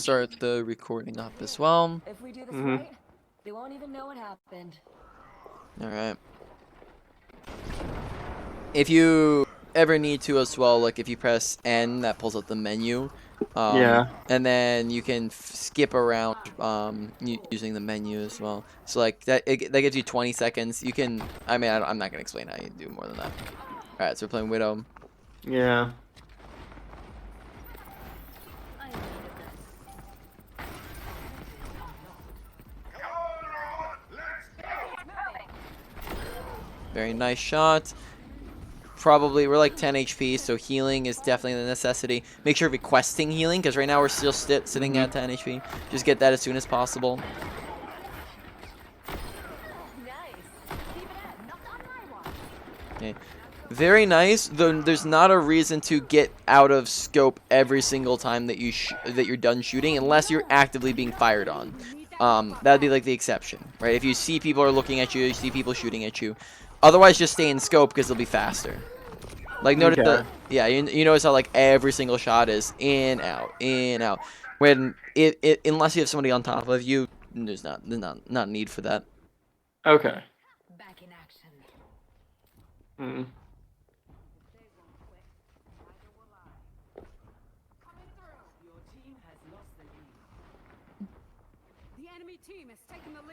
start the recording up as well. If we do this right, they won't even know what happened. All right. If you ever need to as well, like if you press N, that pulls up the menu. Yeah. And then you can skip around using the menu as well. So like that gives you 20 seconds. You can. I mean, I'm not gonna explain how you do more than that. All right, so we're playing Widow. Yeah. Very nice shot. Probably we're like 10 HP, so healing is definitely the necessity. Make sure requesting healing, because right now we're still sitting at 10 HP. Just get that as soon as possible. Okay. Very nice. Though there's not a reason to get out of scope every single time that you're done shooting, unless you're actively being fired on. That'd be like the exception, right? If you see people are looking at you, you see people shooting at you. Otherwise, just stay in scope because it'll be faster. Like notice you notice how like every single shot is in out. When unless you have somebody on top of you, there's not need for that. Okay. Back in action. Mm.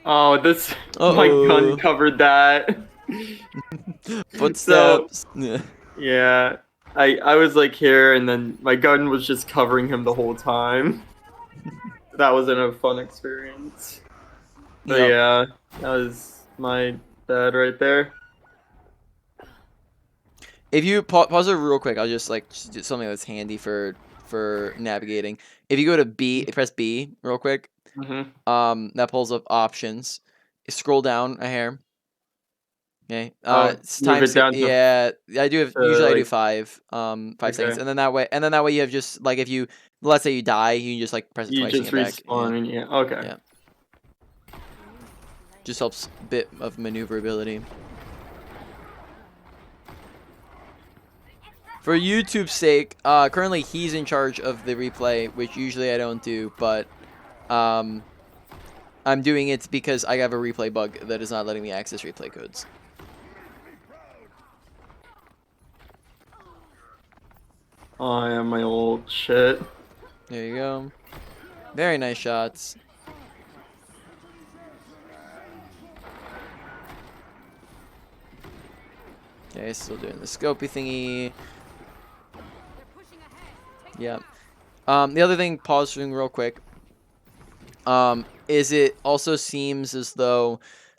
Oh, this my gun covered that. Footsteps. So, yeah, I was like here, and then my gun was just covering him the whole time. That wasn't a fun experience. But yeah, that was my bad right there. If you pause it real quick, I'll just like do something that's handy for navigating. If you go to B, press B real quick. That pulls up options. Scroll down a hair. Okay. It's time skip. Yeah, I do have usually I do 5 seconds, and then that way you have just like if you let's say you die, you can just like press it twice and get back. Yeah. Okay. Yeah. Just helps a bit of maneuverability. For YouTube's sake, currently he's in charge of the replay, which usually I don't do, but I'm doing it because I have a replay bug that is not letting me access replay codes. Oh, I have my old shit. There you go. Very nice shots. Okay, still doing the scopy thingy. Yeah. The other thing, pausing real quick, is it also seems as though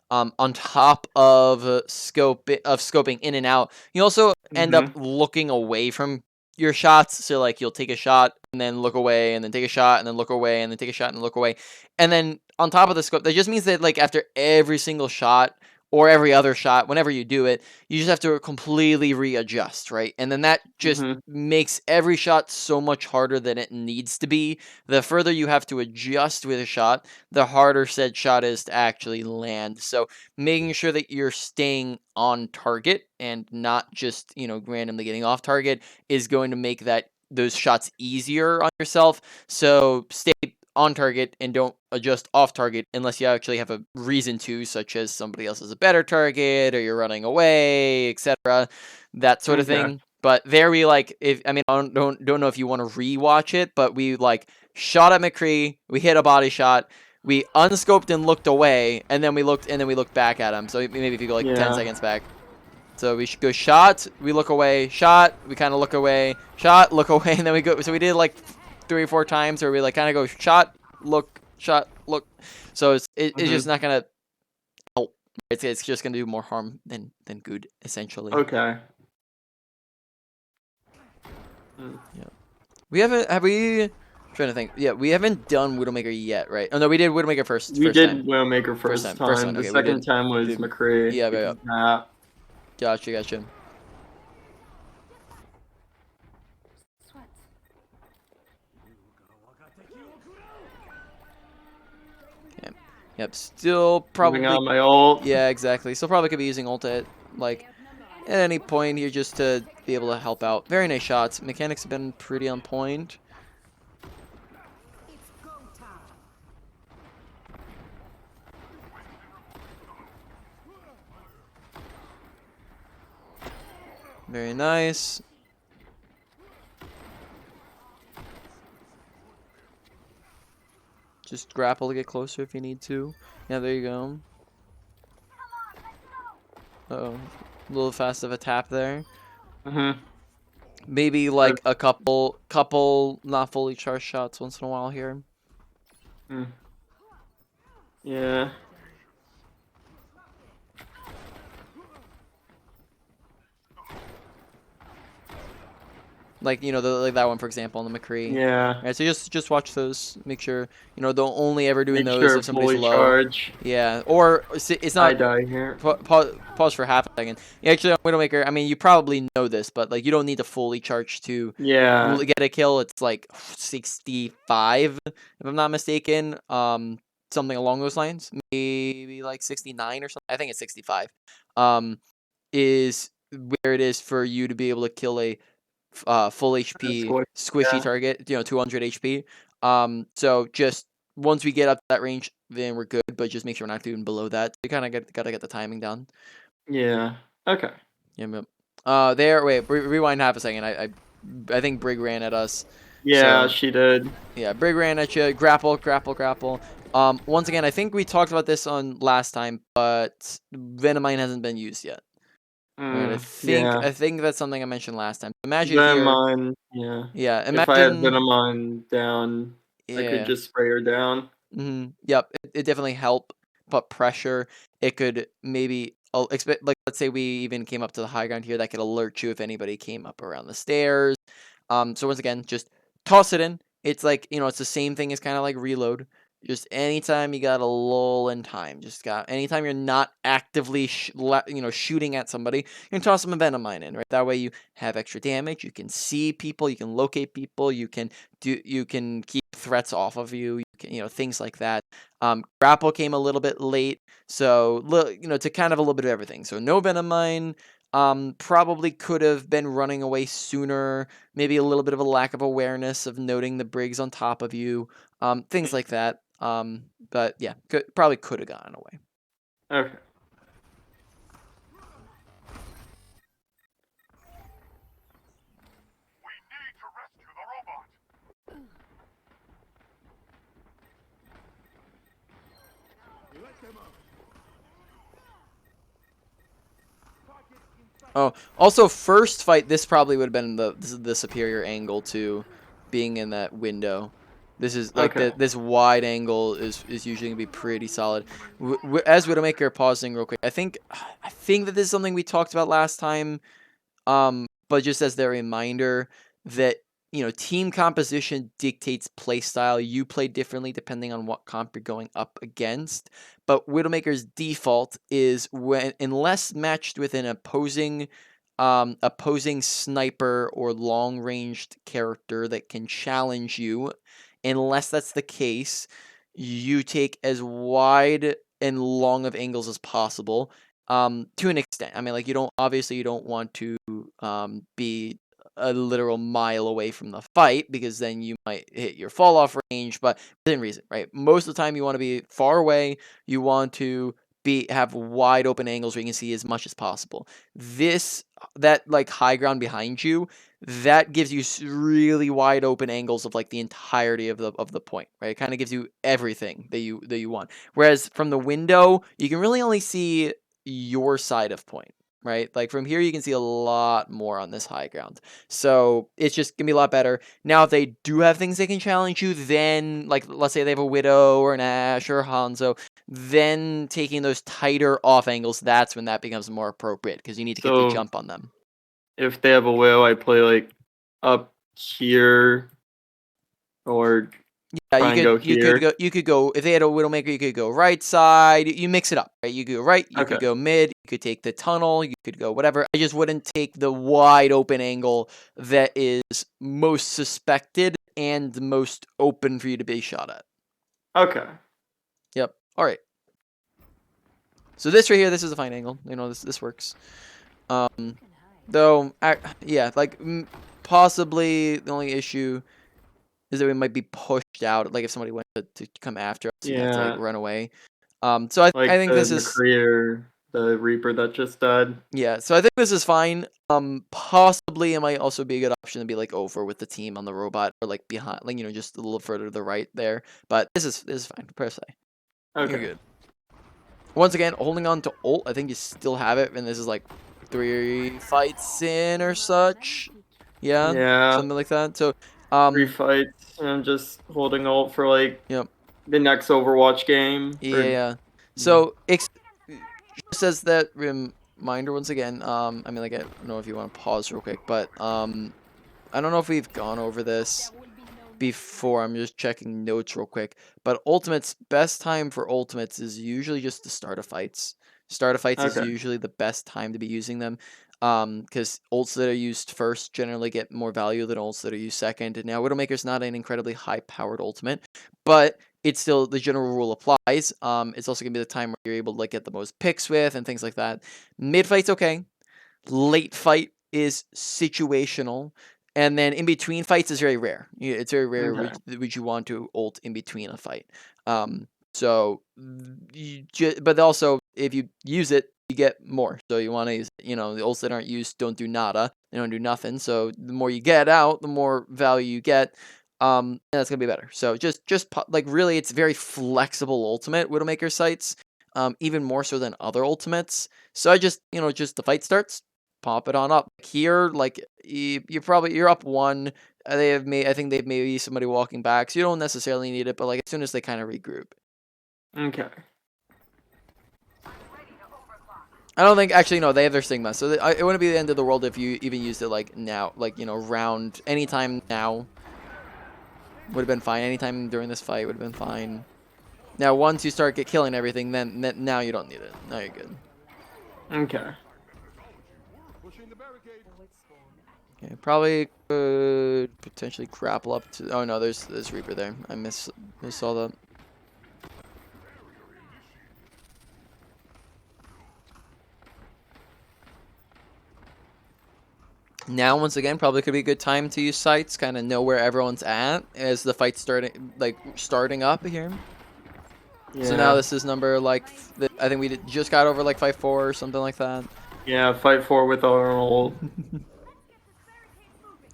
on top of scoping in and out, you also end up looking away from your shots. So like you'll take a shot and then look away, and then take a shot and then look away, and then take a shot and look away. And then on top of the scope, that just means that like after every single shot or every other shot, whenever you do it, you just have to completely readjust, right? And then that just makes every shot so much harder than it needs to be. The further you have to adjust with a shot, the harder said shot is to actually land. So making sure that you're staying on target and not just, randomly getting off target is going to make those shots easier on yourself. So stay on target and don't adjust off target unless you actually have a reason to, such as somebody else is a better target or you're running away, etc. That sort of thing. But there we I don't know if you want to rewatch it, but we shot at McCree, we hit a body shot, we unscoped and looked away, and then we looked back at him. So maybe if you go 10 seconds back. So we should go shot, we look away, shot, we kind of look away, shot, look away, and then we go. So we did 3 or 4 times where we kind of go shot, look. So it's just not gonna help. It's just gonna do more harm than good, essentially. Okay. Yeah. We haven't. Have we? I'm trying to think. Yeah, we haven't done Widowmaker yet, right? Oh no, we did Widowmaker first. We did Widowmaker first time. Okay, the second time was McCree. Yeah. Gotcha. Yep, still probably on my ult. Yeah, exactly. Still probably could be using ult at any point here just to be able to help out. Very nice shots. Mechanics have been pretty on point. Very nice. Just grapple to get closer if you need to. Yeah, there you go. Uh-oh. A little fast of a tap there. Maybe like a couple not fully charged shots once in a while here. Yeah. Like, you know, like that one, for example, on the McCree. Yeah. Right, so just watch those. Make sure, you know, don't only ever doing Make those sure if somebody's fully low. charge. Yeah, or it's I not. die here. Pause for half a second. Yeah, actually, on Widowmaker, I mean, you probably know this, but like, you don't need to fully charge to Yeah. get a kill. It's like 65, if I'm not mistaken. Something along those lines. Maybe like 69 or something. I think it's 65. Is where it is for you to be able to kill a full HP squishy Yeah. target, you know, 200 HP. So just once we get up to that range, then we're good. But just make sure we're not doing below that. You kind of gotta get the timing down. Yeah. Okay. Yeah. Wait. Rewind half a second. I think Brig ran at us. Yeah, So, she did. yeah, Brig ran at you. Grapple. Once again, I think we talked about this on last time, but Venomine hasn't been used yet. Right, Yeah. I think that's something I mentioned last time. Imagine here. Venomine, yeah. Yeah, If I had imagine. Venomine down, I could Yeah. just spray her down. Yep. It definitely helped put pressure. It could maybe expect, like, let's say we even came up to the high ground here, that could alert you if anybody came up around the stairs. So once again, just toss it in. It's like, you know, it's the same thing as kind of like reload. Just anytime you got a lull in time, anytime you're not actively shooting at somebody, you can toss some Venomine in, right? That way you have extra damage. You can see people. You can locate people. You can keep threats off of you. You can, you know, things like that. Grapple came a little bit late, so you know, to kind of a little bit of everything. So no Venomine. Probably could have been running away sooner. Maybe a little bit of a lack of awareness of noting the Briggs on top of you. Things like that. But yeah, probably could have gotten away. Okay. Oh, also first fight, this probably would have been the superior angle to being in that window. This is like this wide angle is usually gonna be pretty solid. As Widowmaker, pausing real quick, I think that this is something we talked about last time. But just as the reminder that, you know, team composition dictates play style. You play differently depending on what comp you're going up against. But Widowmaker's default is unless matched with an opposing sniper or long ranged character that can challenge you, unless that's the case, you take as wide and long of angles as possible. To an extent. I mean, like, you don't want to be a literal mile away from the fight, because then you might hit your fall off range, but within reason, right? Most of the time you want to be far away. You want to have wide open angles where you can see as much as possible. That like high ground behind you, that gives you really wide open angles of like the entirety of the point, right? It kind of gives you everything that you want. Whereas from the window, you can really only see your side of point, right? Like from here, you can see a lot more on this high ground. So it's just gonna be a lot better. Now, if they do have things they can challenge you, then, like, let's say they have a Widow or an Ashe or a Hanzo, then taking those tighter off angles, that's when that becomes more appropriate, because you need to get the jump on them. If they have a Will, I play like up here, or yeah, try and go here. You could go if they had a Widowmaker, you could go right side. You mix it up, right? You could go right, you could go mid, you could take the tunnel, you could go whatever. I just wouldn't take the wide open angle that is most suspected and most open for you to be shot at. Okay. Yep. All right. So this right here, this is a fine angle. You know, this works. Though, yeah, like possibly the only issue is that we might be pushed out. Like if somebody went to come after us, you'd have to like run away. So I think this is McCree or the Reaper that just died. Yeah, so I think this is fine. Possibly it might also be a good option to be like over with the team on the robot or like behind, like just a little further to the right there. But this is fine per se. You're Okay. good. Once again, holding on to ult, I think you still have it, and this is like 3 fights in or such. Yeah, Yeah. something like that. So, 3 fights, and I'm just holding ult for like yep, the next Overwatch game. yeah. So, just as that reminder once again, I mean, like, I don't know if you want to pause real quick, but I don't know if we've gone over this before. I'm just checking notes real quick. But ultimates, best time for ultimates is usually just the start of fights. Start of fights is Okay. usually the best time to be using them. Because ults that are used first generally get more value than ults that are used second. And now Widowmaker's not an incredibly high-powered ultimate, but it's still the general rule applies. It's also gonna be the time where you're able to like get the most picks with and things like that. Mid fight's okay. Late fight is situational. And then in between fights is very rare. It's very rare Okay. would you want to ult in between a fight. So, but also if you use it, you get more. So you want to use, the ults that aren't used don't do nada. They don't do nothing. So the more you get out, the more value you get. And that's gonna be better. So just like really, it's very flexible ultimate Widowmaker sites. Even more so than other ultimates. So I just just the fight starts, pop it on up. Here, like you're up 1. I think they've maybe somebody walking back, so you don't necessarily need it. But like as soon as they kind of regroup, Okay. I don't think actually no, they have their Sigma, so it wouldn't be the end of the world if you even used it like now, like round anytime now would have been fine. Anytime during this fight would have been fine. Now once you start killing everything, then now you don't need it. Now you're good. Okay. Okay, probably could potentially grapple up to. Oh no, there's Reaper there. I saw that. Now, once again, probably could be a good time to use sites, kind of know where everyone's at as the fight's starting up here. Yeah. So now this is number like I think we just got over like 5-4 or something like that. Yeah, fight 4 with our ult.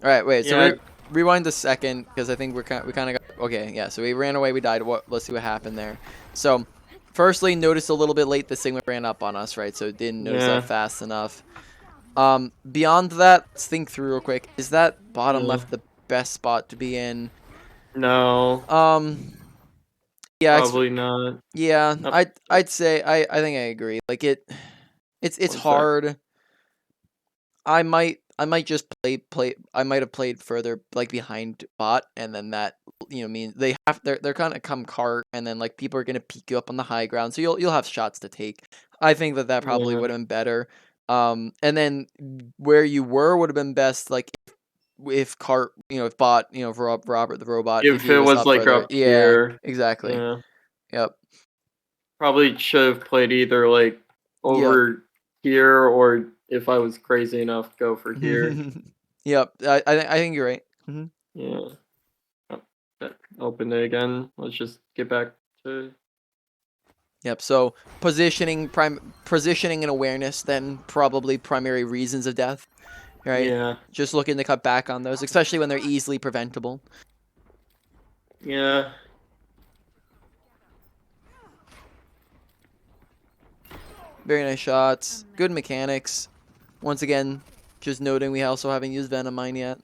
All right, wait. Yeah. So rewind a second because I think we kind of got okay. Yeah, so we ran away, we died. Let's see what happened there. So, firstly, noticed a little bit late the Sigma ran up on us, right? So didn't notice that fast enough. Beyond that, let's think through real quick. Is that bottom left the best spot to be in? No. Yeah, Probably not. yeah. Nope. I'd say I think I agree. Like it's hard. I might just play. I might have played further like behind bot, and then that mean they're kind of come cart, and then like people are gonna peek you up on the high ground, so you'll have shots to take. I think that probably would have been better. And then where you were would have been best, like if cart, if bot, if Robert the robot, if If he it was was up like further, up yeah, here. exactly, Yeah. yep, Probably should have played either like yep. over here, or if I was crazy enough, go for here. Yep, I think you're right. Yeah. Oh, that opened it again. Let's just get back to. Yep. So positioning and awareness, then probably primary reasons of death, right? Yeah. Just looking to cut back on those, especially when they're easily preventable. Yeah. Very nice shots. Good mechanics. Once again, just noting we also haven't used Venom Mine yet.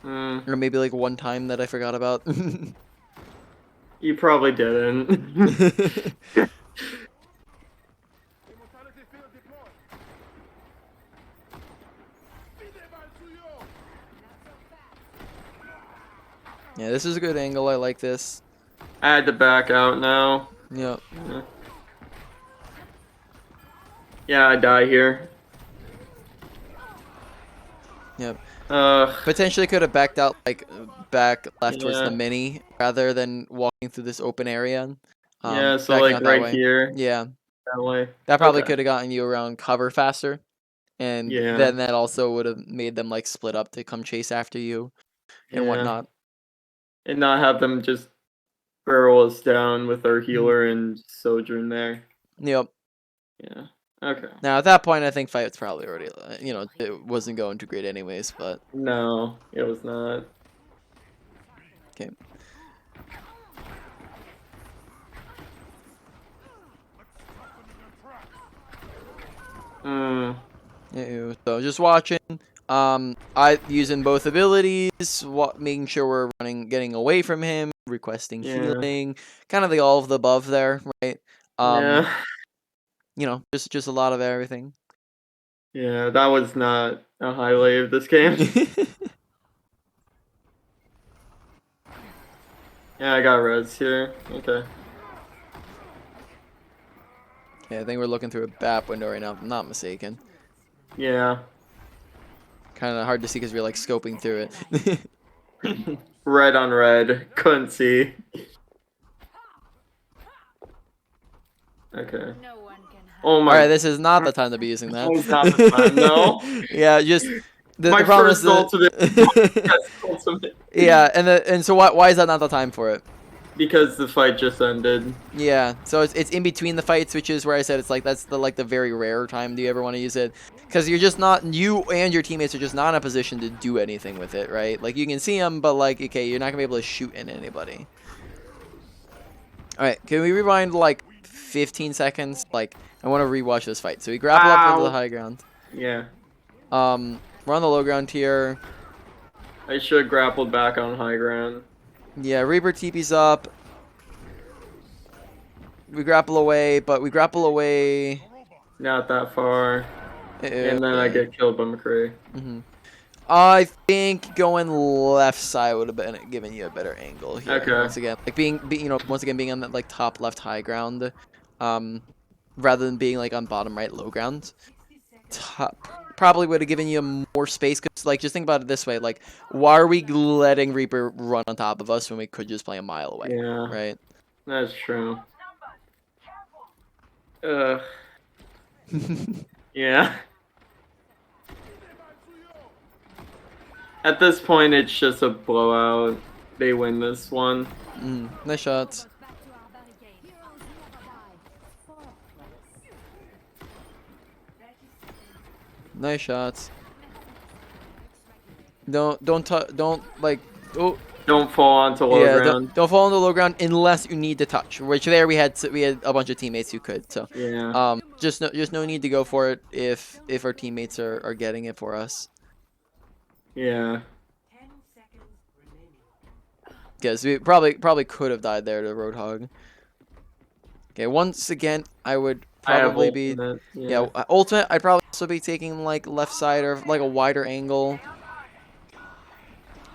Or maybe like one time that I forgot about. You probably didn't. Yeah, this is a good angle. I like this. I had to back out now. Yep. Yeah, I die here. Yep. Potentially could have backed out like back left towards the mini rather than walking through this open area. Yeah, so Backing like out that right way. here. Yeah. That way. That probably could have gotten you around cover faster. And Yeah. then that also would have made them like split up to come chase after you and whatnot. And not have them just barrel us down with our healer and Sojourn there. Yep. Yeah. Okay. Now at that point, I think fight's probably already, it wasn't going too great anyways. But No, it was not. okay. So just watching. I using both abilities, making sure we're getting away from him, requesting healing, kind of all of the above there, right? Yeah. Just a lot of everything. Yeah, that was not a highlight of this game. Yeah, I got res here. Okay. Okay, I think we're looking through a BAP window right now, if I'm not mistaken. Yeah. Kind of hard to see because we're like scoping through it. Red on red. Couldn't see. Okay. Oh my. Alright, this is not the time to be using that. It's not the time, no. Yeah, just the My problem is first ultimate. Ultimate. Yeah, and so why is that not the time for it? Because the fight just ended. Yeah, so it's in between the fights, which is where I said it's like that's the very rare time do you ever want to use it, because you're just not, you and your teammates are just not in a position to do anything with it, right? Like you can see them, but like okay, you're not gonna be able to shoot in anybody. All right, can we rewind like 15 seconds? Like I want to rewatch this fight. So we grapple up into the high ground. Yeah. We're on the low ground here. I should have grappled back on high ground. Yeah, Reaper TP's up. We grapple away, but we grapple away. Not that far. And then I get killed by McCree. I think going left side would have been giving you a better angle here. Okay. Once again, like being on that like top left high ground, rather than being like on bottom right low ground. Probably would have given you more space, because like just think about it this way, like why are we letting Reaper run on top of us when we could just play a mile away? Yeah. Right. That's true. Yeah. At this point, it's just a blowout. They win this one. Nice shots. Nice shots. Don't like. Oh. Don't fall onto low ground. Don't fall on the low ground unless you need to touch. Which there we had a bunch of teammates who could. So yeah. Just no need to go for it if our teammates are getting it for us. Yeah. Because we probably could have died there to Roadhog. Okay, once again, I would probably be ultimate. I'd probably also be taking like left side or like a wider angle.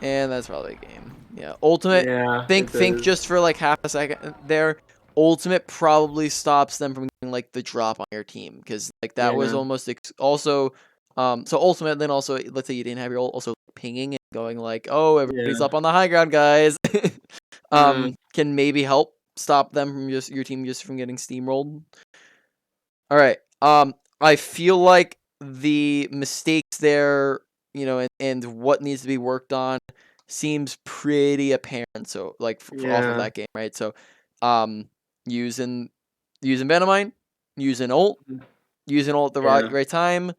And that's probably a game. Yeah, ultimate. Yeah, think just for like half a second there. Ultimate probably stops them from getting like the drop on your team, because like that was almost also. So ultimate, then also let's say you didn't have your ult, also pinging and going like, oh, everybody's up on the high ground, guys. Can maybe help stop them from your team just from getting steamrolled. All right. I feel like the mistakes there, and what needs to be worked on seems pretty apparent. So like off of that game, right? So, using Venomine, using ult at the right time.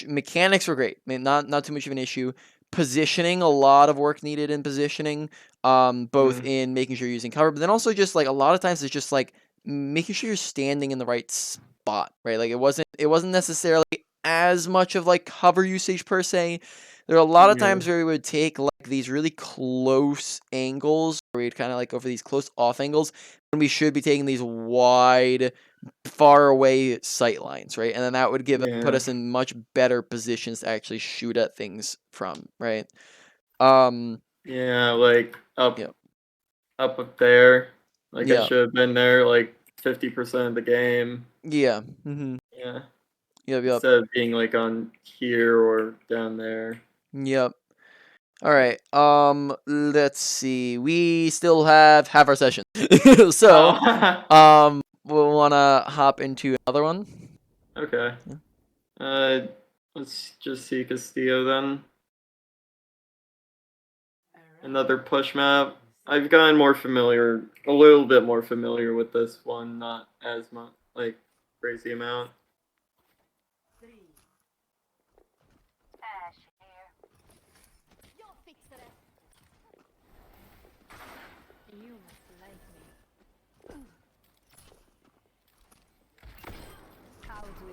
Mechanics were great. I mean, not too much of an issue. Positioning, a lot of work needed in positioning. Both in making sure you're using cover, but then also just like a lot of times it's just like making sure you're standing in the right spot, right? Like it wasn't necessarily as much of like cover usage per se. There are a lot of times where we would take like these really close angles, where we'd kind of like go for these close off angles, when we should be taking these wide, far away sight lines, right? And then that would put us in much better positions to actually shoot at things from, right? Yeah, like up there. Like I should have been there like 50% of the game. Yeah. Yeah. Yep. Instead of being like on here or down there. Yep. All right. Let's see. We still have half our session, so we'll wanna hop into another one. Okay. Let's just see Castillo then. Another push map. I've gotten a little bit more familiar with this one, not as much, like crazy amount.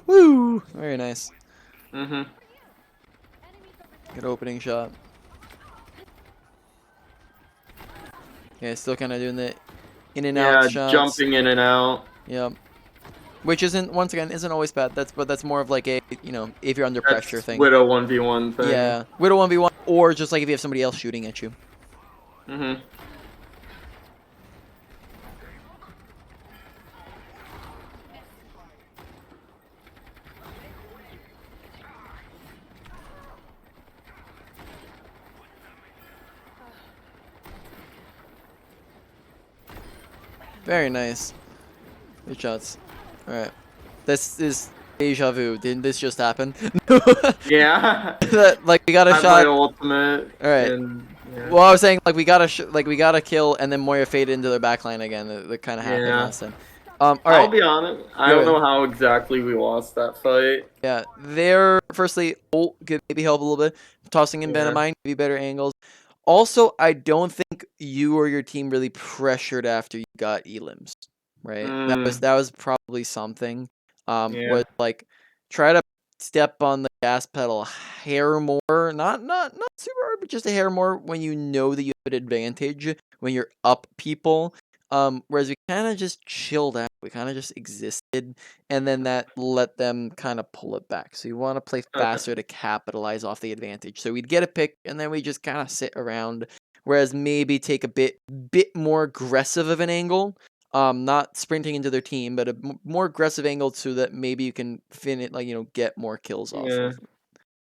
Woo! Very nice. Mm-hmm. Good opening shot. Yeah, still kind of doing the in and out Yeah, shots. jumping in and out. Yep. Which isn't, once again, isn't always bad. That's more of like a, if you're under pressure That's thing. Widow 1v1 thing. Yeah, Widow 1v1, or just like if you have somebody else shooting at you. Mm-hmm. Very nice. Good shots. All right. This is deja vu. Didn't this just happen? Yeah. Like we got a I have shot. my ultimate. All right. And, yeah. Well, I was saying like we got a kill, and then Moira faded into their backline again. That kind of happened last time. All right. I'll be honest. I don't know how exactly we lost that fight. Yeah, there. Firstly, ult could maybe help a little bit. Tossing in Venomine, maybe better angles. Also, I don't think you or your team really pressured after you got elims, right? That was probably something. Was like try to step on the gas pedal a hair more, not super hard, but just a hair more when you know that you have an advantage when you're up people. Whereas we kind of just chilled out. We kind of just existed, and then that let them kind of pull it back. So you want to play faster to capitalize off the advantage. So we'd get a pick, and then we just kind of sit around. Whereas maybe take a bit more aggressive of an angle, not sprinting into their team, but a more aggressive angle so that maybe you can finish, like get more kills off. Of.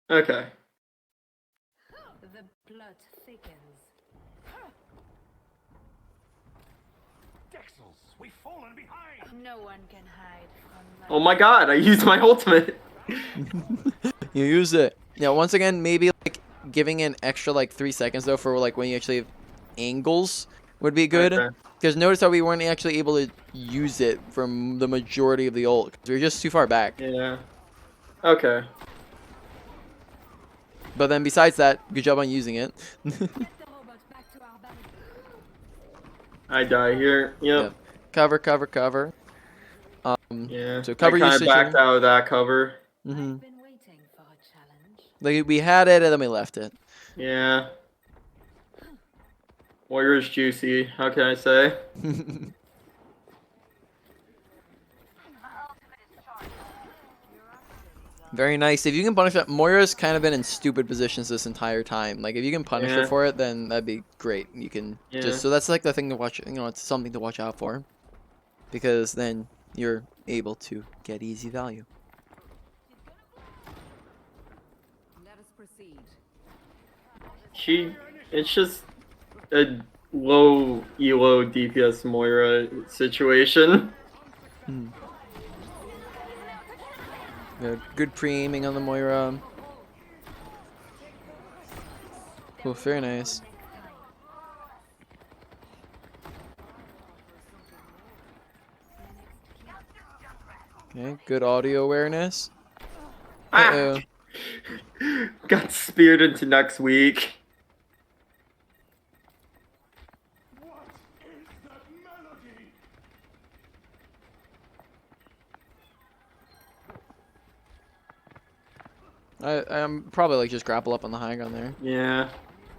Okay. The plot thickens. We've fallen behind. No one can hide from Oh my god, I used my ultimate. You use it. Yeah, once again, maybe like giving an extra like 3 seconds though for like when you actually have angles would be good. Because notice how we weren't actually able to use it from the majority of the ult. Because we were just too far back. Yeah. Okay. But then besides that, good job on using it. I die here. Yep. Cover, cover, cover. Yeah. So cover I kind of usage. backed out of that cover. I've been waiting for a challenge. Like we had it and then we left it. Yeah. Warrior's juicy. How can I say? Very nice. If you can punish that, Moira's kind of been in stupid positions this entire time. Like if you can punish her for it, then that'd be great. You can just, so that's like the thing to watch. It's something to watch out for, because then you're able to get easy value. Let us proceed. It's just a low elo DPS Moira situation. Good pre-aiming on the Moira. Oh, very nice. Okay, good audio awareness. Uh-oh. Got speared into next week. I'm probably like just grapple up on the high ground there. Yeah.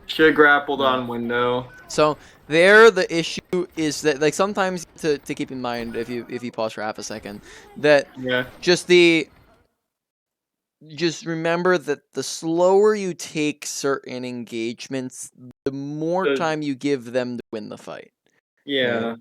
Should have grappled on window. So there, the issue is that like sometimes to keep in mind if you pause for half a second, that just remember that the slower you take certain engagements, the more time you give them to win the fight. Yeah.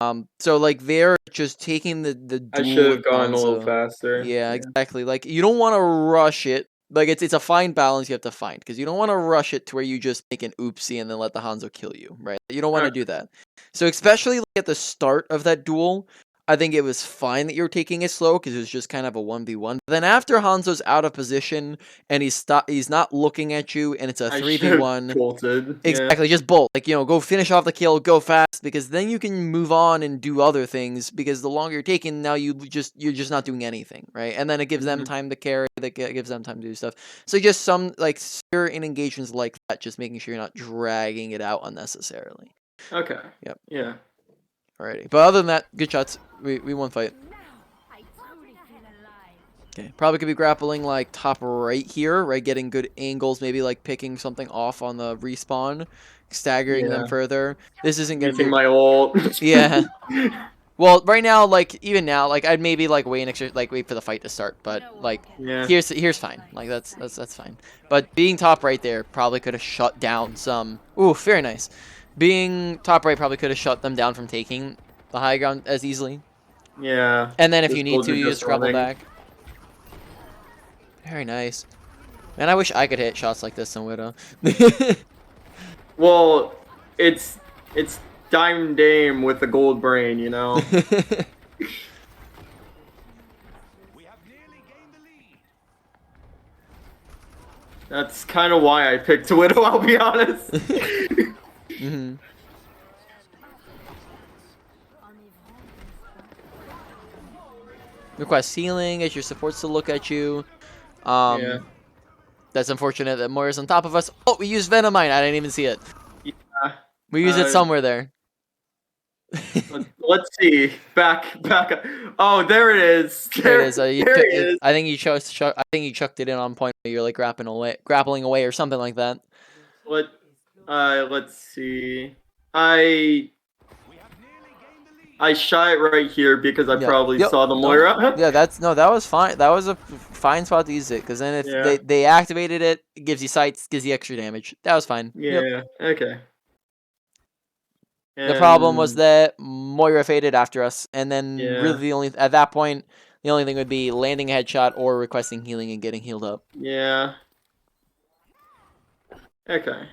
Right? So like they're just taking the duel. I should have gone a little faster. Yeah, exactly. Like you don't want to rush it. Like it's a fine balance you have to find, because you don't want to rush it to where you just make an oopsie and then let the Hanzo kill you, right? You don't want to do that. So especially like at the start of that duel, I think it was fine that you were taking it slow because it was just kind of a 1v1. But then after Hanzo's out of position and he's not looking at you and it's a 3v1. Bolted. Exactly, just bolt. Like, go finish off the kill, go fast, because then you can move on and do other things, because the longer you're taking, now you're just not doing anything, right? And then it gives them time to carry, that gives them time to do stuff. So just some like certain engagements like that, just making sure you're not dragging it out unnecessarily. Okay. Yep. Yeah. Alrighty. But other than that, good shots. We won fight. Okay, probably could be grappling like top right here, right? Getting good angles, maybe like picking something off on the respawn, staggering them Yeah. further. This isn't gonna Using be. my ult. Yeah. Well, right now, like even now, like I'd maybe like wait wait for the fight to start, but like Yeah. here's fine. Like that's fine. But being top right there probably could have shut down some. Ooh, very nice. Being top right probably could have shut them down from taking the high ground as easily. Yeah. And then if The you need to, soldier you just grapple running. back. Very nice. Man, I wish I could hit shots like this in Widow. Well, it's Diamond Dame with the gold brain, you know. We have nearly gained the lead. That's kind of why I picked Widow. I'll be honest. hmm Request healing as your supports to look at you. Yeah. That's unfortunate that Moira's on top of us. Oh, we used Venomine. I didn't even see it. Yeah. We used it somewhere there. Let's see. Back. Oh, there it is. There it is. There it is. I think you I think you chucked it in on point. You're like grappling away or something like that. Let's see. I shot it right here because I probably saw the Moira. Yeah, that was fine. That was a fine spot to use it because then if they activated it, it gives you sights, gives you extra damage. That was fine. Yeah. Yep. Okay. The problem was that Moira faded after us, and then Yeah. really at that point, the only thing would be landing a headshot or requesting healing and getting healed up. Yeah. Okay.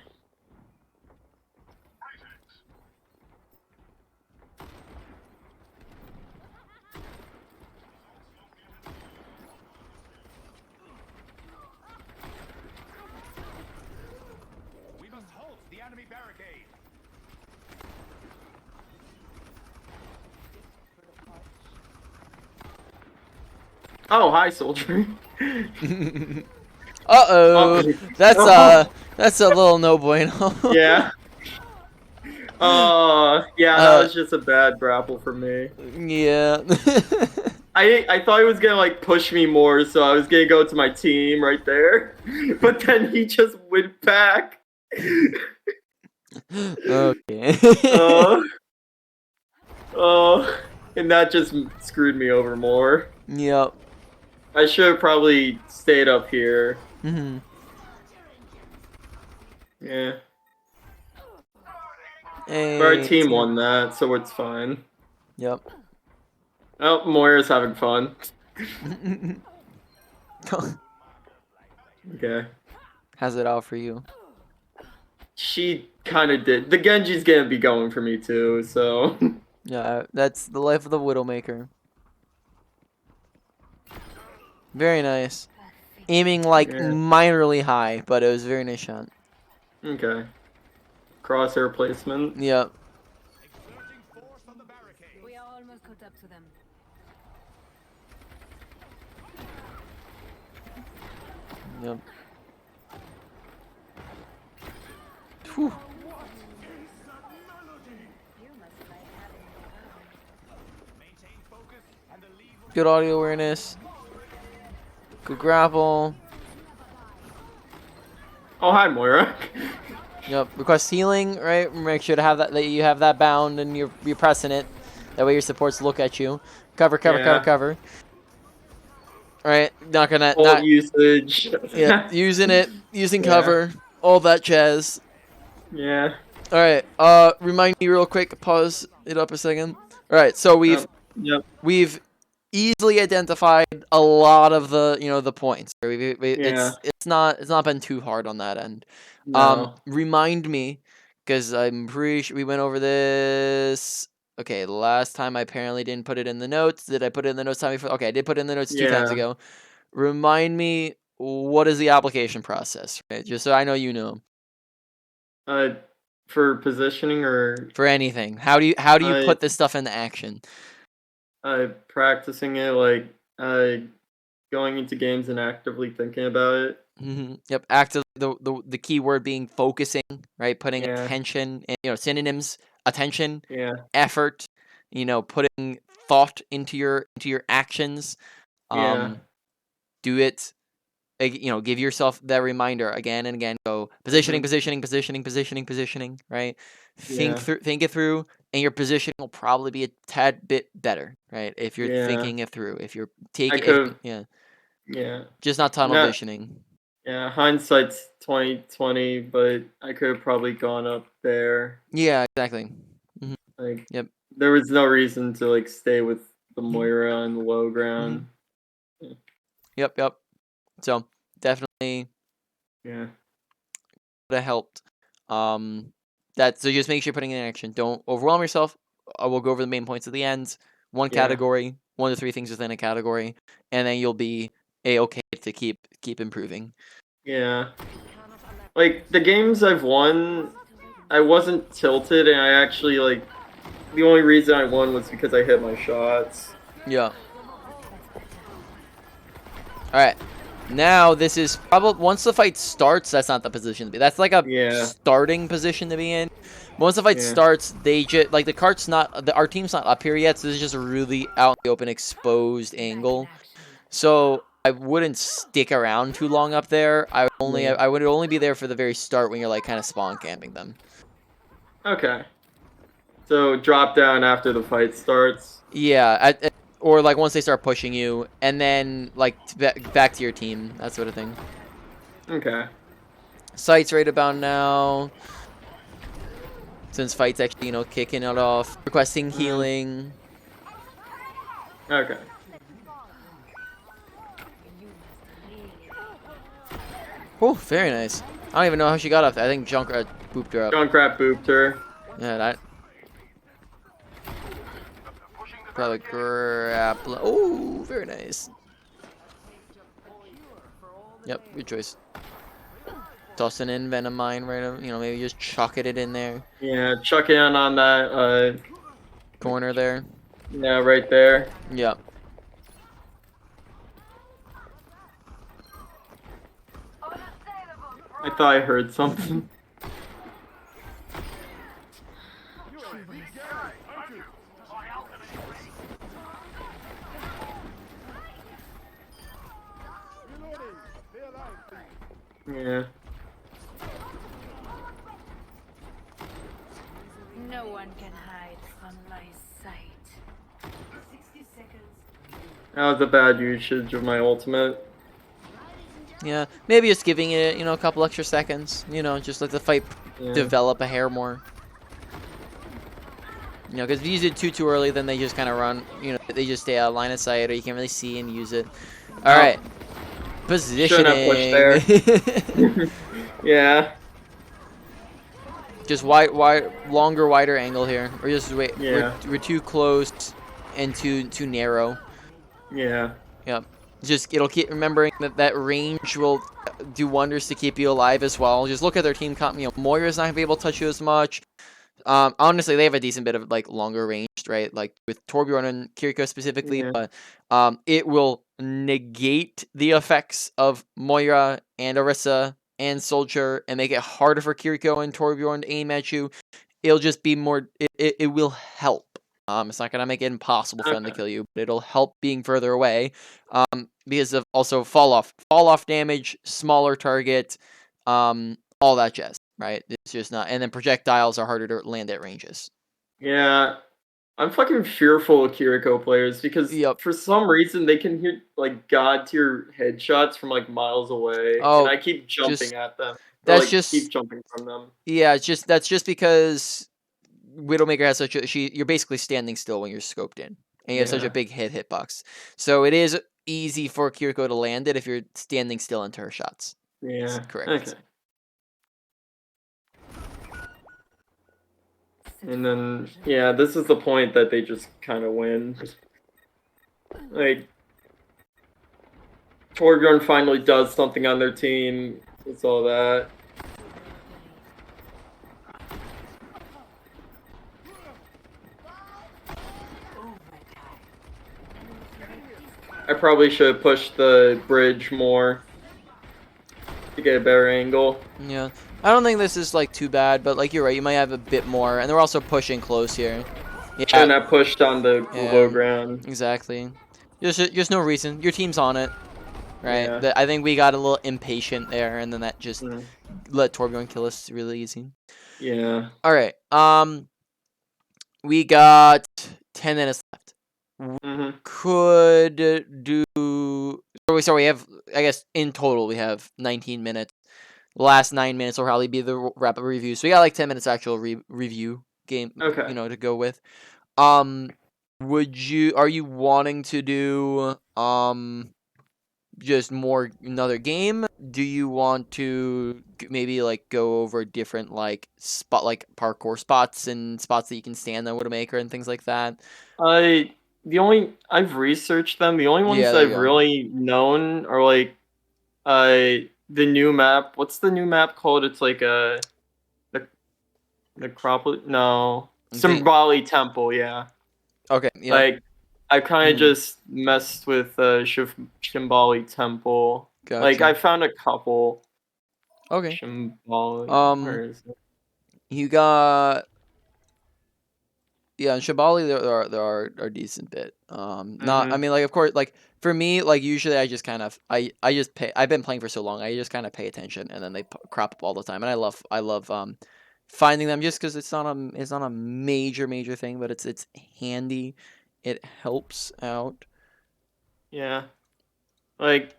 We must halt the enemy barricade. Oh, hi, soldier. Uh-oh. That's a little no bueno. Yeah. Yeah, that was just a bad grapple for me. Yeah. I thought he was gonna like push me more, so I was gonna go to my team right there, but then he just went back. Okay. And that just screwed me over more. Yep. I should have probably stayed up here. Mm-hmm. Yeah. Hey, But our team won that, so it's fine. Yep. Oh, Moira's having fun. Okay. How's it out for you? She kind of did. The Genji's gonna be going for me too, so. Yeah, that's the life of the Widowmaker. Very nice. Aiming like minorly high, but it was a very nice shot. Okay. Crosshair placement. Yep. Exerting force on the barricade. We are almost caught up to them. Yep. Whew. You must like having Maintain focus and the lead will Good audio awareness. Good grapple. Oh, hi, Moira. Yep. Request healing, right? Make sure to have that you have that bound and you're pressing it. That way your supports look at you. Cover. All right. Not gonna Ult usage. Yeah. Using cover. All that jazz. Yeah. All right. Remind me real quick. Pause it up a second. All right. So we've easily identified a lot of the the points. It's not been too hard on that end. No. Remind me, because I'm pretty sure we went over this. Okay, last time I apparently didn't put it in the notes. Did I put it in the notes time before? Okay, I did put it in the notes 2 times ago. Remind me, what is the application process? Right? Just so I know you know. For positioning or For anything. How do you put this stuff into action? practicing it, like going into games and actively thinking about it. Yep, active the key word being focusing, right? Putting attention and synonyms, attention, effort, putting thought into your actions. do it. You know, give yourself that reminder again and again. Go positioning, positioning, positioning, positioning, positioning. Right. Think it through, and your position will probably be a tad bit better. Right. If you're thinking it through, if you're I taking, could. yeah, Yeah. just not tunnel Not. visioning. Yeah. Hindsight's 2020, but I could have probably gone up there. Yeah. Exactly. Mm-hmm. Like. Yep. There was no reason to like stay with the Moira on the low ground. Yep. Yep. So definitely. Yeah. Would have helped. That so just make sure you're putting it in action. Don't overwhelm yourself. I will go over the main points at the end. One category, 1 to 3 things within a category, and then you'll be okay to keep improving. Yeah. Like the games I've won, I wasn't tilted, and I actually like the only reason I won was because I hit my shots. Yeah. All right. Now this is probably once the fight starts. That's not the position to be. That's like a starting position to be in. Once the fight starts, they just like the cart's not. Our team's not up here yet, so this is just a really out in the open, exposed angle. So I wouldn't stick around too long up there. I would only be there for the very start when you're like kind of spawn camping them. Okay. So drop down after the fight starts. Yeah. Or like once they start pushing you, and then like back to your team, that sort of thing. Okay. Sight's right about now. Since fight's actually, kicking it off. Requesting healing. Okay. Oh, very nice. I don't even know how she got up. I think Junkrat booped her up. Junkrat booped her. Yeah, that. Probably grapple. Oh, very nice. Yep, good choice. Tossing in Venom Mine right, maybe just chucking it in there. Yeah, chuck it on that corner there. Yeah, right there. Yep. I thought I heard something. Yeah. No one can hide from my sight. 60 seconds. That was a bad usage of my ultimate. Yeah, maybe just giving it, a couple extra seconds. Just let the fight develop a hair more. Because if you use it too early, then they just kind of run. They just stay out of line of sight, or you can't really see and use it. All right. Positioning. Shouldn't have pushed there. Yeah. Just longer, wider angle here, or just wait. Yeah. We're too close and too narrow. Yeah. Yep. Just it'll keep remembering that range will do wonders to keep you alive as well. Just look at their team comp. Moira's not gonna be able to touch you as much. Honestly, they have a decent bit of like longer range, right? Like with Torbjorn and Kiriko specifically, but it will negate the effects of Moira and Orisa and Soldier and make it harder for Kiriko and Torbjorn to aim at you. It'll just be more. It will help. It's not gonna make it impossible for them to kill you, but it'll help being further away. Because of also fall off damage, smaller target, all that jazz. Right, it's just not, and then projectiles are harder to land at ranges. Yeah, I'm fucking fearful of Kiriko players because for some reason they can hear like god tier headshots from like miles away, and I keep jumping at them. That's just keep jumping from them. Yeah, that's just because Widowmaker has such a you're basically standing still when you're scoped in, and you have such a big hitbox. So it is easy for Kiriko to land it if you're standing still into her shots. Yeah, that's correct. Okay. And then, this is the point that they just kind of win. Like, Torbjorn finally does something on their team. It's all that. I probably should have pushed the bridge more to get a better angle. Yeah. I don't think this is like too bad, but like you're right, you might have a bit more, and they're also pushing close here. Yeah. Shouldn't have pushed on the low ground. Exactly. Just no reason. Your team's on it. right? Yeah. I think we got a little impatient there, and then that just let Torbjorn kill us really easy. Yeah. All right. We got 10 minutes left. Mhm. Could do. So we have. I guess in total we have 19 minutes. The last 9 minutes will probably be the wrap up review. So we got like 10 minutes actual review game. Okay. To go with. Are you wanting to do just more another game? Do you want to maybe like go over different like parkour spots and spots that you can stand on Widowmaker and things like that? I've researched them. The only ones Yeah, there you I've go. really known are like the new map. What's the new map called? It's like the Necropolis. No, Symboli Temple. Yeah. Okay. Yeah. Like I kind of Mhm. just messed with Shimbali Temple. Like Gotcha. I found a couple Okay. Shimbali. Where is it? You got. Yeah, in Shabali there are decent bit. Not I Mhm. mean like of course like for me like usually I just kind of I just pay I've been playing for so long I just kind of pay attention and then they crop up all the time and I love finding them just because it's not a major thing but it's handy, it helps out. Yeah. Like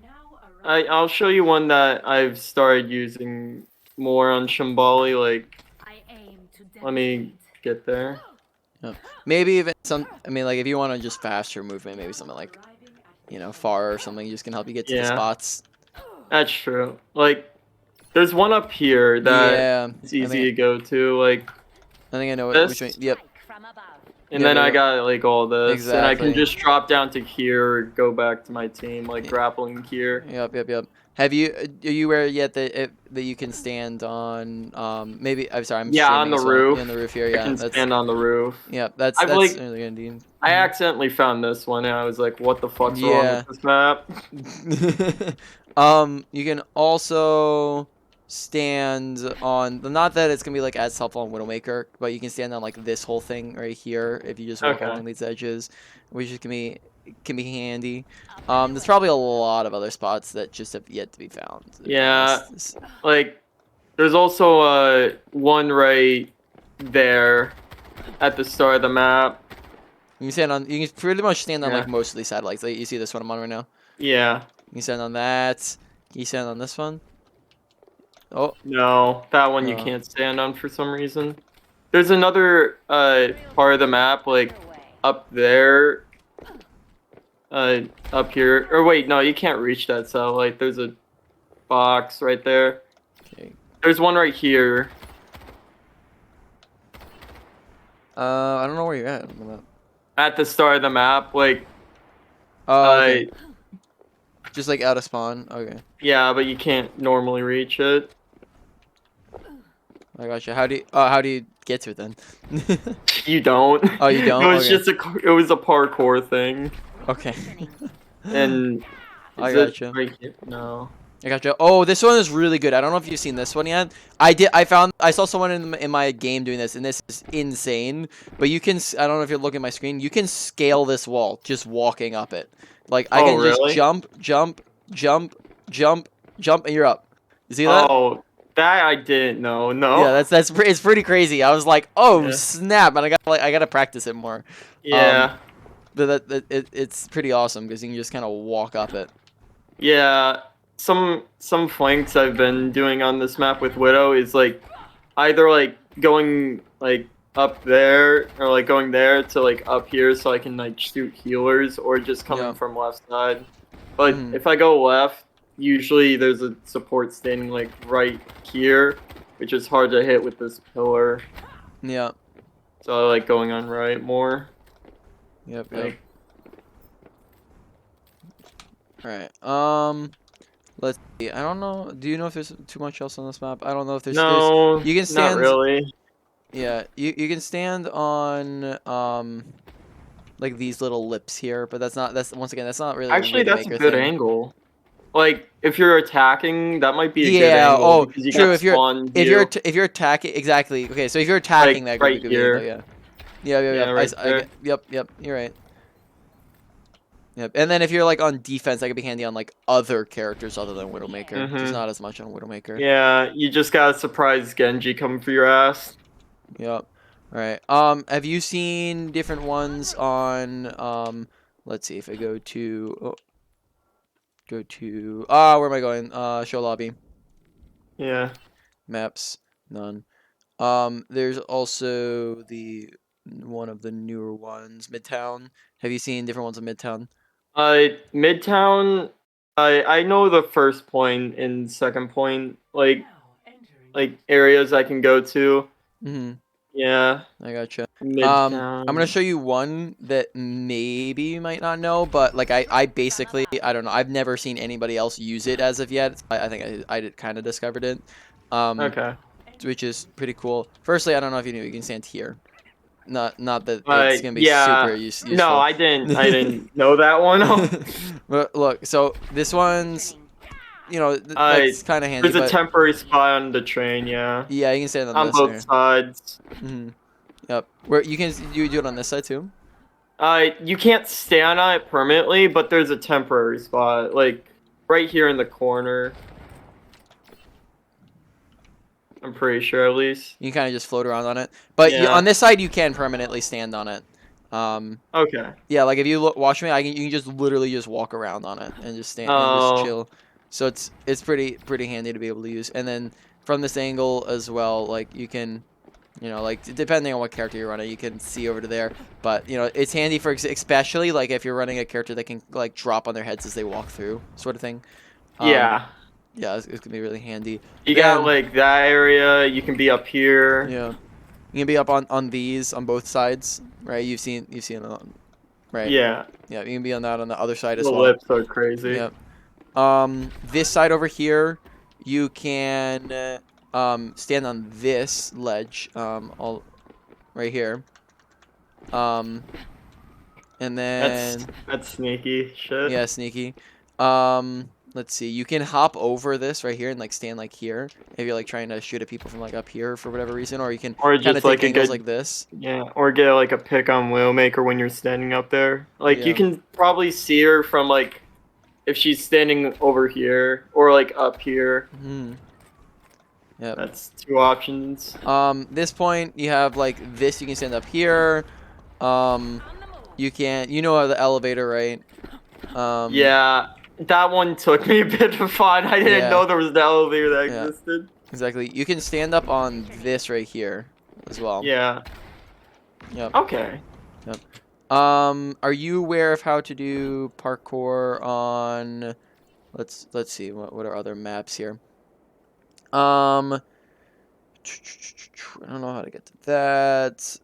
Now I'll show you one that I've started using more on Shimbali. Like I aim to let me devastate. get there. Maybe even some I mean like if you want to just faster movement maybe something like far or something just can help you get to the Yeah, spots. that's true. Like there's one up here that Yeah, it's I easy think to go to. Like I know which this. one. Yep. From above. And Yep, then yep, I yep. got like all this, and I can Exactly. just drop down to here, go back to my team, like grappling here. Yep. Have you are you aware yet that you can stand on maybe I'm sorry I'm Yeah, on streaming the as well. roof. Yeah, on the roof here. I Yeah, can that's stand on the roof. that's I've like really good indeed. I accidentally found this one, and I was like, "What the fuck's wrong Yeah. with this map?" You can also stand on not that it's gonna be like as helpful on Widowmaker, but you can stand on like this whole thing right here if you just walk Okay. along these edges, which can be handy. There's probably a lot of other spots that just have yet to be found, to be Yeah, honest. like there's also one right there at the start of the map. You can pretty much stand on like Yeah. most of these satellites. Like you see this one I'm on right now. Yeah. You can stand on that. Can you stand on this one? Oh, No, that one you oh. can't stand on for some reason. There's another part of the map like up there. Up here. Or wait, no, you can't reach that satellite. There's a box right there. Okay. There's one right here. I don't know where you're at on the map. At the start of the map, like Oh, okay. Just like out of spawn. Okay. yeah, but you can't normally reach it. I gotcha. How do you get to it then? You don't. Oh, you don't? It was Okay. just it was a parkour thing. Okay. And I is it gotcha. right here? No. I gotcha. Oh, this one is really good. I don't know if you've seen this one yet. I saw someone in my game doing this, and this is insane. But you can. I don't know if you're looking at my screen. You can scale this wall just walking up it. Like I Oh, can just really? jump, and you're up. You see that? Oh, that I didn't know. No. Yeah, it's pretty crazy. I was like, oh Yeah. snap, and I gotta practice it more. Yeah. But it's pretty awesome because you can just kind of walk up it. Yeah. Some flanks I've been doing on this map with Widow is like either like going like up there or like going there to like up here so I can like shoot healers or just coming Yeah. from left side. But Mhm. if I go left, usually there's a support standing like right here, which is hard to hit with this pillar. Yeah. So I like going on right more. Yep. Like, All right. Let's see. I don't know. Do you know if there's too much else on this map? I don't know if no, you can not stand. really. Yeah. You can stand on like these little lips here, but that's once again that's not really Actually, a that's a Widowmaker good thing. angle. Like if you're attacking, that might be a good Yeah. angle Oh, because you true. got If you're spawn if view. you're attacking exactly. Okay. So if you're attacking, Like, that could be a right good angle. here. Yeah. Yeah. Yeah, right there. Yep. You're right. Yep. And then if you're like on defense, that could be handy on like other characters other than Widowmaker. Just not as much on Widowmaker. Yeah, you just gotta surprise Genji coming for your ass. Yep. All right. Have you seen different ones on let's see if I go to where am I going? Show lobby. Yeah. Maps, none. There's also one of the newer ones, Midtown. Have you seen different ones of Midtown? Midtown. I know the first point and second point, like areas I can go to. Mm-hmm. Yeah. I gotcha. Midtown. I'm gonna show you one that maybe you might not know, but like I basically I don't know. I've never seen anybody else use it as of yet. I think I did kind of discovered it. Okay. Which is pretty cool. Firstly, I don't know if you knew you can stand here. Not that it's gonna be super useful. No, I didn't know that one. But look, so this one's, that's kind of handy. There's a temporary spot on the train, yeah. Yeah, you can stand on on this both here. sides. Yep. Where you do it on this side too? You can't stand on it permanently, but there's a temporary spot, like right here in the corner. I'm pretty sure, at least. You can kind of just float around on it, but on this side you can permanently stand on it. Okay. Yeah, like if you watch me, you can just literally just walk around on it and just stand and just chill. So it's pretty handy to be able to use. And then from this angle as well, like you can, like depending on what character you're running, you can see over to there. But it's handy for especially like if you're running a character that can like drop on their heads as they walk through, sort of thing. Yeah. Yeah, it's gonna be really handy. You got like that area. You can be up here. Yeah. You can be up on these on both sides, right? You've seen it on, right? Yeah. Yeah, you can be on that on the other side as the well. The lips are crazy. Yep. This side over here, you can stand on this ledge, all right here. And then that's sneaky shit. Yeah, sneaky. Let's see. You can hop over this right here and like stand like here if you're like trying to shoot at people from like up here for whatever reason, or you can kind of take angles like this. Yeah, or get like a pick on Widowmaker when you're standing up there. Like you can probably see her from like if she's standing over here or like up here. Yeah, that's two options. This point you have like this. You can stand up here. You can the elevator, right? Yeah. That one took me a bit to find. I didn't know there was an elevator that existed. Exactly. You can stand up on this right here as well. Yeah. Yep. Okay. Yep. Are you aware of how to do parkour on? Let's see. What are other maps here? I don't know how to get to that.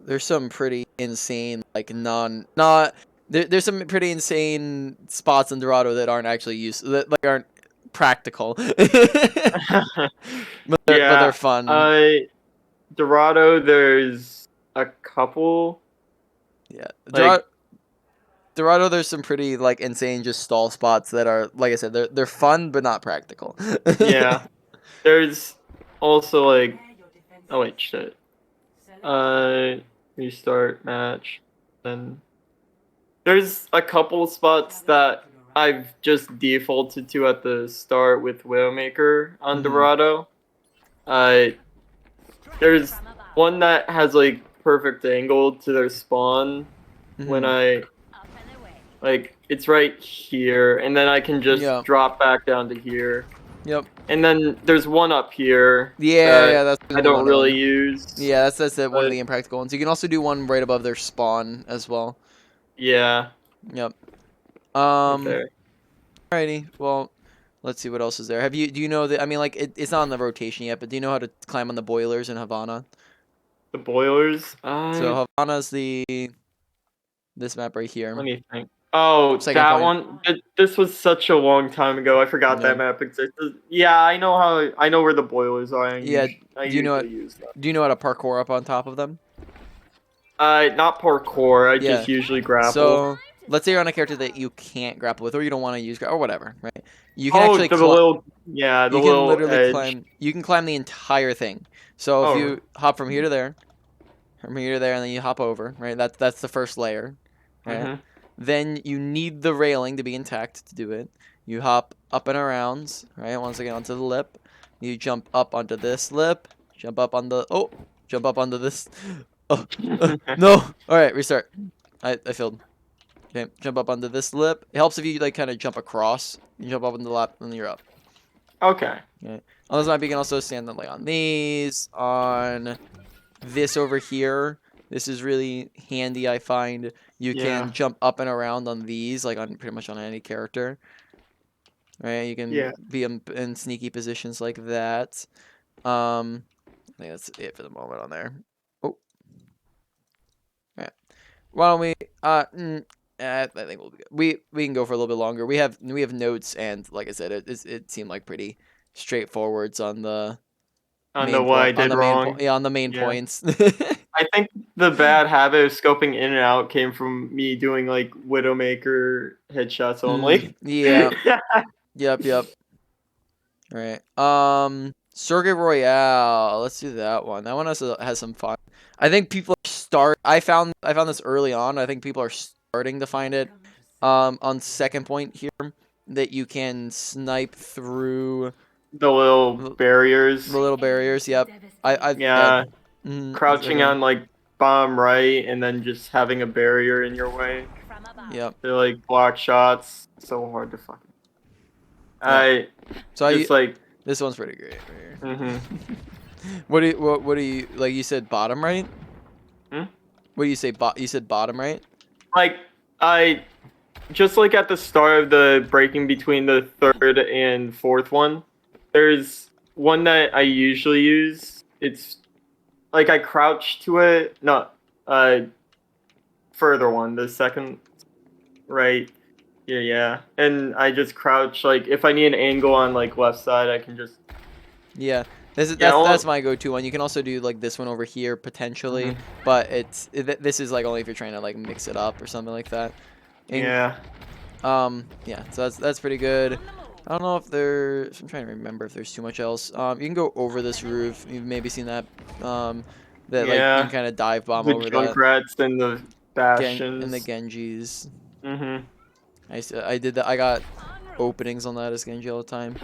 There's some pretty insane like there's some pretty insane spots in Dorado that aren't actually that like aren't practical. but they're fun. Dorado, there's a couple. Yeah. Dorado, there's some pretty like insane just stall spots that are, like I said, they're fun but not practical. Yeah. There's also like, oh wait, shit. Restart match. Then there's a couple spots that I've just defaulted to at the start with Widowmaker on Dorado. There's one that has like perfect angle to their spawn when it's right here, and then I can just drop back down to here. Yep. And then there's one up here. That's I don't really use. Yeah, that's one of the impractical ones. You can also do one right above their spawn as well. Yeah. Yep. Okay. Alrighty. Well, let's see what else is there. Do you know that? I mean, like it's not on the rotation yet, but do you know how to climb on the boilers in Havana? The boilers. So Havana's this map right here. Let me think. Oh, that one. This was such a long time ago. I forgot that map existed. Yeah, I know where the boilers are. Do you know how to parkour up on top of them? Not parkour. I just usually grapple. So let's say you're on a character that you can't grapple with, or you don't want to use or whatever, right? You can actually literally climb. You can climb the entire thing. So if you hop from here to there, From here to there, and then you hop over, right? That's the first layer, right? Mhm. Then you need the railing to be intact to do it. You hop up and around, right? Once again onto the lip. You jump up onto this lip. Jump up on the jump up onto this. Oh, no! All right, restart. I failed. Okay, jump up onto this lip. It helps if you like kind of jump across. You jump up on the lap, and then you're up. Okay. Okay. On this map, you can also stand like on these, on this over here. This is really handy, I find. You Yeah. can jump up and around on these, like on pretty much on any character. Right? You can Yeah. be in sneaky positions like that. I think that's it for the moment on there. Oh, yeah. Why don't we? I think we'll be good. We can go for a little bit longer. We have notes, and like I said, it seemed like pretty straightforwards on the On the main what I point. On did the main point, wrong. yeah, on the main Yeah. points. I think the bad habit of scoping in and out came from me doing like Widowmaker headshots only. Yeah. Yep. All right. Circuit Royale. Let's do that one. That one has some fun. I think people I found this early on. I think people are starting to find it. On second point here, that you can snipe through The little barriers. the little barriers. Yep. Yeah. Crouching exactly. on like bomb right and then just having a barrier in your way. Yep. They're like block shots. So hard to fucking. I So just like. this one's pretty great right here. Mhm. What do you like? You said bottom right. Hmm? What do you say? You said bottom right. Like I just like at the start of the breaking between the third and fourth one, there's one that I usually use. It's like I crouch to it. No, further one, the second right. Yeah. And I just crouch. Like if I need an angle on like left side, I can just. Yeah. Yeah, That's my go-to one. You can also do like this one over here potentially, but this is like only if you're trying to like mix it up or something like that. And, Yeah. yeah. So that's pretty good. I don't know if I'm trying to remember if there's too much else. You can go over this roof. You've maybe seen that. That like you Yeah. can kind of dive bomb The over that. Junkrats and the And the Bastions. Genjis. Mhm. I did that. I got openings on that as Genji all the time.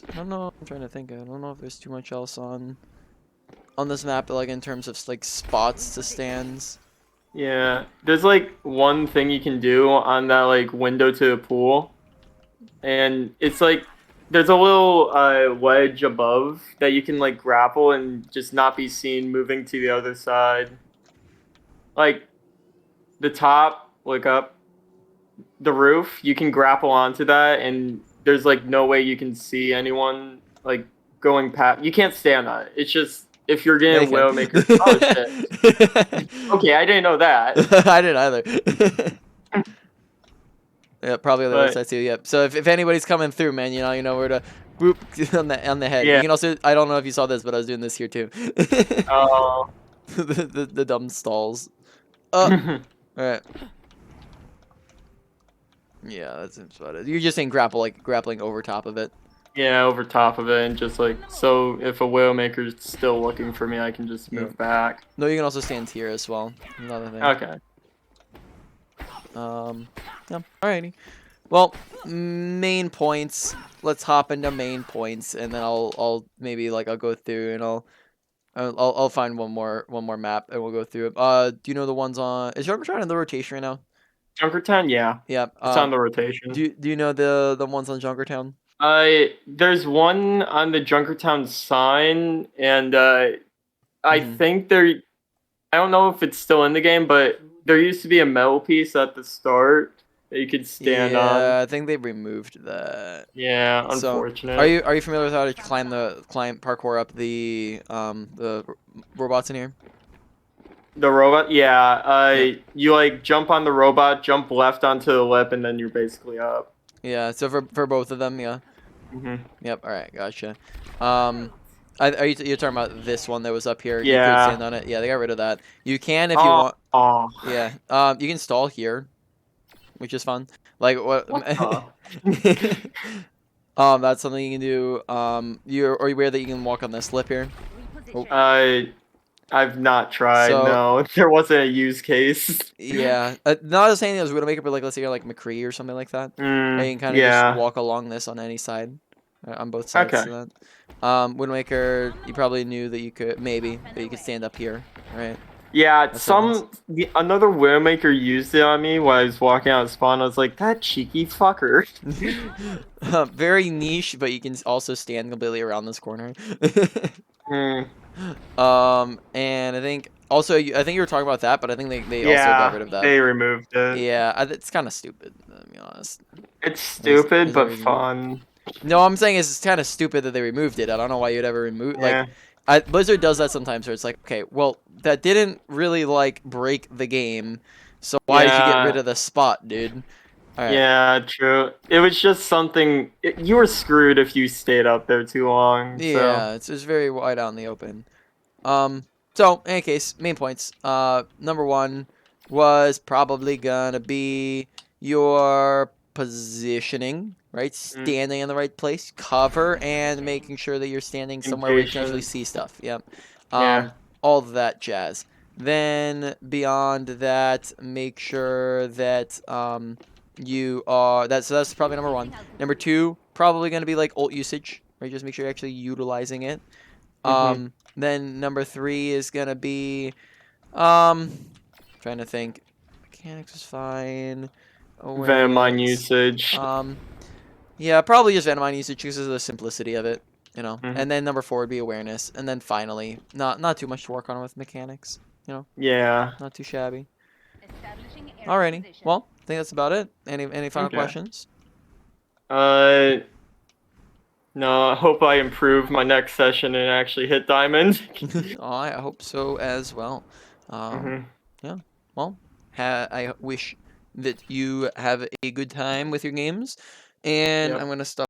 I don't know. I'm trying to think. I don't know if there's too much else on this map, like in terms of like spots to stands. Yeah, there's like one thing you can do on that like window to the pool, and it's like there's a little wedge above that you can like grapple and just not be seen moving to the other side. Like the top, look up, the roof, you can grapple onto that, and there's like no way you can see anyone like going past. You can't stay on that. It's just if you're getting Widowmaker. Oh shit. Okay, I didn't know that. I didn't either. Yeah, probably on the other But side too. Yep. So if anybody's coming through, man, you know where to boop on the head. yeah. You can also. I don't know if you saw this, but I was doing this here too. Oh. The dumb stalls. All right. Yeah, that's about it. You're just saying grappling over top of it. Yeah, over top of it, and just like so, if a Widowmaker's still looking for me, I can just move back. No, you can also stand here as well. Another thing. Okay. Yeah. Alrighty. Well, main points. Let's hop into main points, and then I'll maybe like I'll go through and I'll find one more map and we'll go through it. Do you know the ones on? Is Junkertown in the rotation right now? Junkertown, yeah, Yeah. it's on the rotation. Do you know the ones on Junkertown? There's one on the Junkertown sign, and I think I don't know if it's still in the game, but there used to be a metal piece at the start that you could stand on. Yeah, I think they removed that. Yeah, So, unfortunate. are you familiar with how to climb parkour up the robots in here? The robot, yeah. You like jump on the robot, jump left onto the lip, and then you're basically up. Yeah. So for both of them, yeah. Yep. All right. Gotcha. You're talking about this one that was up here? Yeah. You could stand on it. Yeah, they got rid of that. You can if you want. Oh. Yeah. You can stall here, which is fun. Like what? That's something you can do. You aware that you can walk on this lip here? Oh. I've not tried. So- No, there wasn't a use case. Yeah, not the same thing as Widowmaker, but like let's say you're like McCree or something like that. Where you can kind of just Yeah. walk along this on any side, on both sides. Okay. To that. Widowmaker, you probably knew that you could maybe that you could stand up here, right? Yeah, That's what another Widowmaker used it on me when I was walking out of spawn. I was like, that cheeky fucker. Very niche, but you can also stand completely around this corner. Mm, And I think also I think you were talking about that, but I think they also yeah, got rid of that. they removed it. Yeah, it's kind of stupid, to be honest. It's stupid, there's no but reason. fun. No, I'm saying it's kind of stupid that they removed it. I don't know why you'd ever remove Yeah. Blizzard does that sometimes where it's like, okay, well, that didn't really like break the game, so why did you get rid Yeah. of the spot, dude? All right. Yeah, true. It was just something. You were screwed if you stayed up there too long. Yeah, it's very wide out in the open. So in any case, main points. Number one was probably gonna be your positioning, right? Standing in the right place, cover, and making sure that you're standing somewhere where you can actually see stuff. Yep. Yeah. All of that jazz. Then beyond that, make sure that you are that's probably number one. Number two, probably gonna be like ult usage, right? Just make sure you're actually utilizing it. Then number three is gonna be trying to think. Mechanics is fine. Venomine Awareness. usage. Yeah, probably just Venomine usage because of the simplicity of it, you know. Mhm. And then number four would be awareness, and then finally, not too much to work on with mechanics, you know. Yeah. Not too shabby. Establishing area Alrighty. position. Well, I think that's about it. Any final Okay. questions? No, I hope I improve my next session and actually hit diamond. I hope so as well. Yeah. Well, I wish that you have a good time with your games, and Yep. I'm gonna stop.